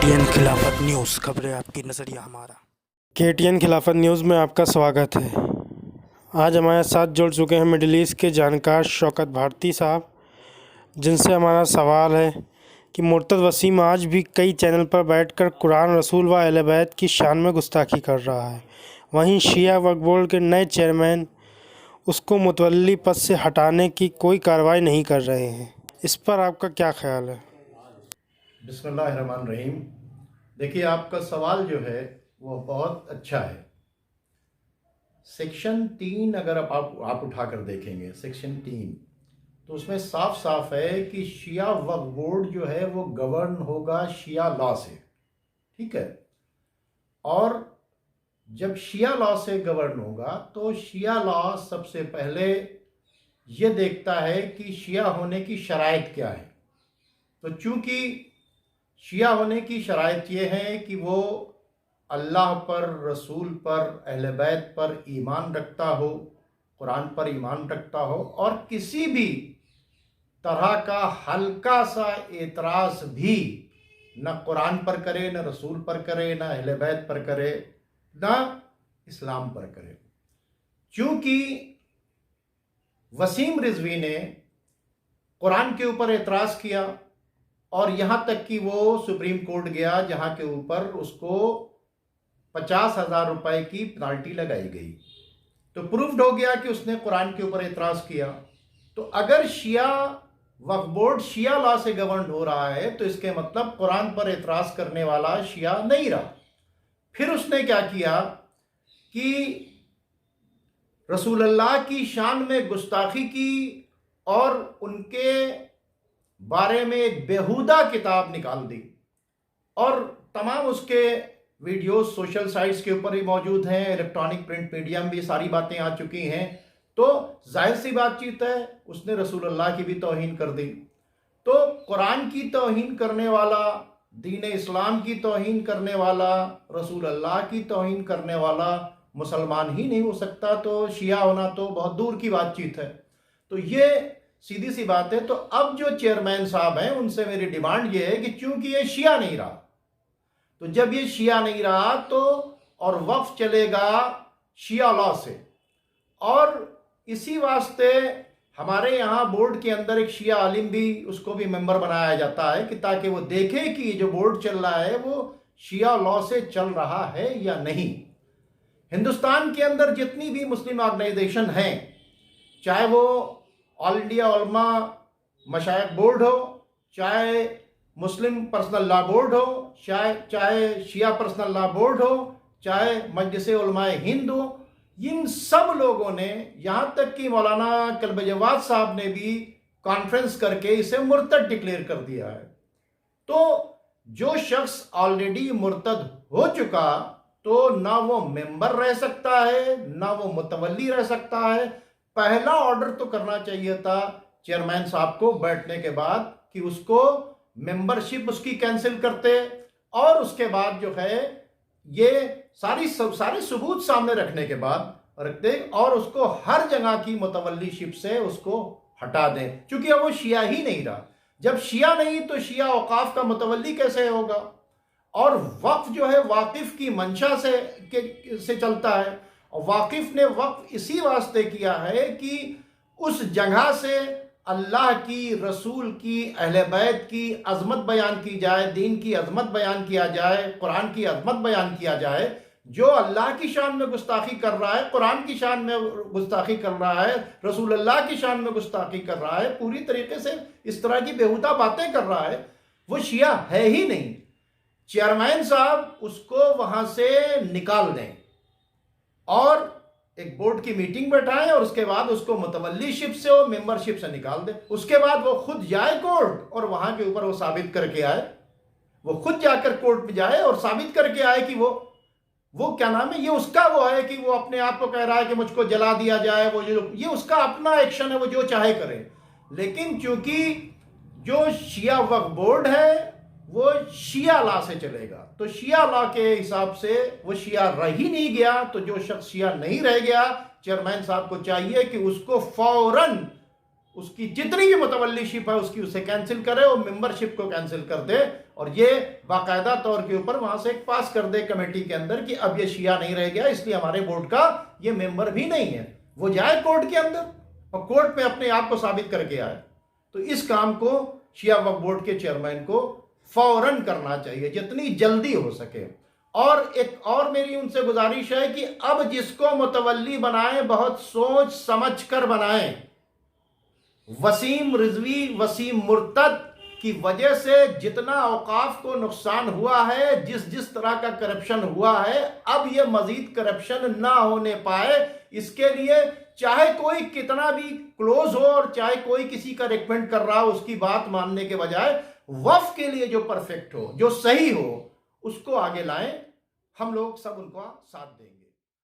KTN खिलाफत news, खबरें आपकी नज़रिया हमारा। KTN खिलाफत न्यूज़ में आपका स्वागत है। आज हमारे साथ जुड़ चुके हैं मिडिल ईस्ट के जानकार शौकत भारती साहब, जिनसे हमारा सवाल है कि मुर्तद वसीम आज भी कई चैनल पर बैठकर कुरान, रसूल व अहले बैत की शान में गुस्ताखी कर रहा है। वहीं शिया वक्फ बोर्ड के नए चेयरमैन उसको मुतवल्ली पद से हटाने की कोई कार्रवाई नहीं कर रहे हैं। इस पर आपका क्या ख्याल है? बिस्मिल्लाहिर्रहमानिर्रहीम। देखिए, आपका सवाल जो है वो बहुत अच्छा है। सेक्शन 3 अगर आप उठाकर देखेंगे, सेक्शन 3, तो उसमें साफ साफ है कि शिया वक्फ बोर्ड जो है वो गवर्न होगा शिया लॉ से, ठीक है। और जब शिया लॉ से गवर्न होगा तो शिया लॉ सबसे पहले ये देखता है कि शिया होने की शराइत क्या है। तो चूंकि शिया होने की शराइत ये है कि वो अल्लाह पर, रसूल पर, अहले बैत पर ईमान रखता हो, कुरान पर ईमान रखता हो, और किसी भी तरह का हल्का सा एतराज़ भी न कुरान पर करे, न रसूल पर करे, न अहले बैत पर करे, न इस्लाम पर करे। चूंकि वसीम रिजवी ने कुरान के ऊपर एतराज़ किया और यहाँ तक कि वो सुप्रीम कोर्ट गया, जहाँ के ऊपर उसको 50,000 रुपए की पेनाल्टी लगाई गई, तो प्रूव्ड हो गया कि उसने कुरान के ऊपर एतराज़ किया। तो अगर शिया वक्फ बोर्ड शिया लॉ से गवर्न हो रहा है तो इसके मतलब कुरान पर एतराज़ करने वाला शिया नहीं रहा। फिर उसने क्या किया कि रसूल अल्लाह की शान में गुस्ताखी की और उनके बारे में एक बेहुदा किताब निकाल दी, और तमाम उसके वीडियोस सोशल साइट्स के ऊपर ही मौजूद हैं, इलेक्ट्रॉनिक प्रिंट मीडिया में भी सारी बातें आ चुकी हैं। तो जाहिर सी बातचीत है, उसने रसूल अल्लाह की भी तौहीन कर दी। तो कुरान की तौहीन करने वाला, दीन इस्लाम की तौहीन करने वाला, रसूल अल्लाह की तौहीन करने वाला मुसलमान ही नहीं हो सकता, तो शिया होना तो बहुत दूर की बातचीत है। तो ये सीधी सी बात है। तो अब जो चेयरमैन साहब हैं उनसे मेरी डिमांड ये है कि चूंकि ये शिया नहीं रहा, तो जब ये शिया नहीं रहा तो और वक्फ चलेगा शिया लॉ से, और इसी वास्ते हमारे यहाँ बोर्ड के अंदर एक शिया आलिम भी, उसको भी मेंबर बनाया जाता है कि ताकि वो देखे कि जो बोर्ड चल रहा है वो शिया लॉ से चल रहा है या नहीं। हिंदुस्तान के अंदर जितनी भी मुस्लिम ऑर्गेनाइजेशन हैं, चाहे वो ऑल इंडिया उलमा मशाइख बोर्ड हो, चाहे मुस्लिम पर्सनल लॉ बोर्ड हो, चाहे शिया पर्सनल लॉ बोर्ड हो, चाहे मजलिस उलमाए हिंद हो, इन सब लोगों ने, यहाँ तक कि मौलाना कल्ब जवाद साहब ने भी कॉन्फ्रेंस करके इसे मुर्तद डिक्लेयर कर दिया है। तो जो शख्स ऑलरेडी मुर्तद हो चुका, तो ना वो मेंबर रह सकता है, ना वो मुतवल्ली रह सकता है। पहला ऑर्डर तो करना चाहिए था चेयरमैन साहब को बैठने के बाद कि उसको मेंबरशिप उसकी कैंसिल करते, और उसके बाद जो है ये सारे सबूत सामने रखने के बाद रखते, और उसको हर जगह की मुतवल्लीशिप से उसको हटा दें, क्योंकि अब वो शिया ही नहीं रहा। जब शिया नहीं तो शिया औकाफ का मुतवल्ली कैसे होगा? और वक्फ जो है वाकिफ की मंशा से चलता है, और वाकिफ ने वक्फ इसी वास्ते किया है कि उस जगह से अल्लाह की, रसूल की, अहले बैत की अजमत बयान की जाए, दीन की अजमत बयान किया जाए, कुरान की अजमत बयान किया जाए। जो अल्लाह की शान में गुस्ताखी कर रहा है, कुरान की शान में गुस्ताखी कर रहा है, रसूल अल्लाह की शान में गुस्ताखी कर रहा है, पूरी तरीके से इस तरह की बेहुदा बातें कर रहा है, वो शिया है ही नहीं। चेयरमैन साहब उसको वहां से निकाल दें और एक बोर्ड की मीटिंग बैठाएं, और उसके बाद उसको मुतवल्लीशिप से और मेंबरशिप से निकाल दें। उसके बाद वो खुद जाए कोर्ट और वहां के ऊपर वो साबित करके आए, वो खुद जाकर कोर्ट में जाए और साबित करके आए कि वो क्या नाम है, ये उसका वो है कि वो अपने आप को कह रहा है कि मुझको जला दिया जाए, वो ये उसका अपना एक्शन है, वो जो चाहे करे। लेकिन चूंकि जो शिया वक्फ बोर्ड है वो शिया लॉ से चलेगा, तो शिया लॉ के हिसाब से वो शिया रह ही नहीं गया। तो जो शख्स शिया नहीं रह गया, चेयरमैन साहब को चाहिए कि उसको फौरन उसकी जितनी भी मुतवल्लीशिप है उसकी उसे कैंसिल करे और मेंबरशिप को कैंसिल कर दे, और ये बाकायदा तौर के ऊपर वहां से एक पास कर दे कमेटी के अंदर कि अब ये शिया नहीं रह गया, इसलिए हमारे बोर्ड का ये मेंबर भी नहीं है। वो जाए कोर्ट के अंदर और कोर्ट में अपने आप को साबित करके आए। तो इस काम को शिया वक्फ बोर्ड के चेयरमैन को फौरन करना चाहिए, जितनी जल्दी हो सके। और एक और मेरी उनसे गुजारिश है कि अब जिसको मुतवल्ली बनाए बहुत सोच समझ कर बनाए। वसीम रिजवी, वसीम मुर्तद की वजह से जितना औकाफ को नुकसान हुआ है, जिस तरह का करप्शन हुआ है, अब ये मजीद करप्शन ना होने पाए, इसके लिए चाहे कोई कितना भी क्लोज हो और चाहे कोई किसी का रिकमेंड कर रहा हो, उसकी बात मानने के बजाय वक्फ के लिए जो परफेक्ट हो, जो सही हो, उसको आगे लाएं। हम लोग सब उनका साथ देंगे।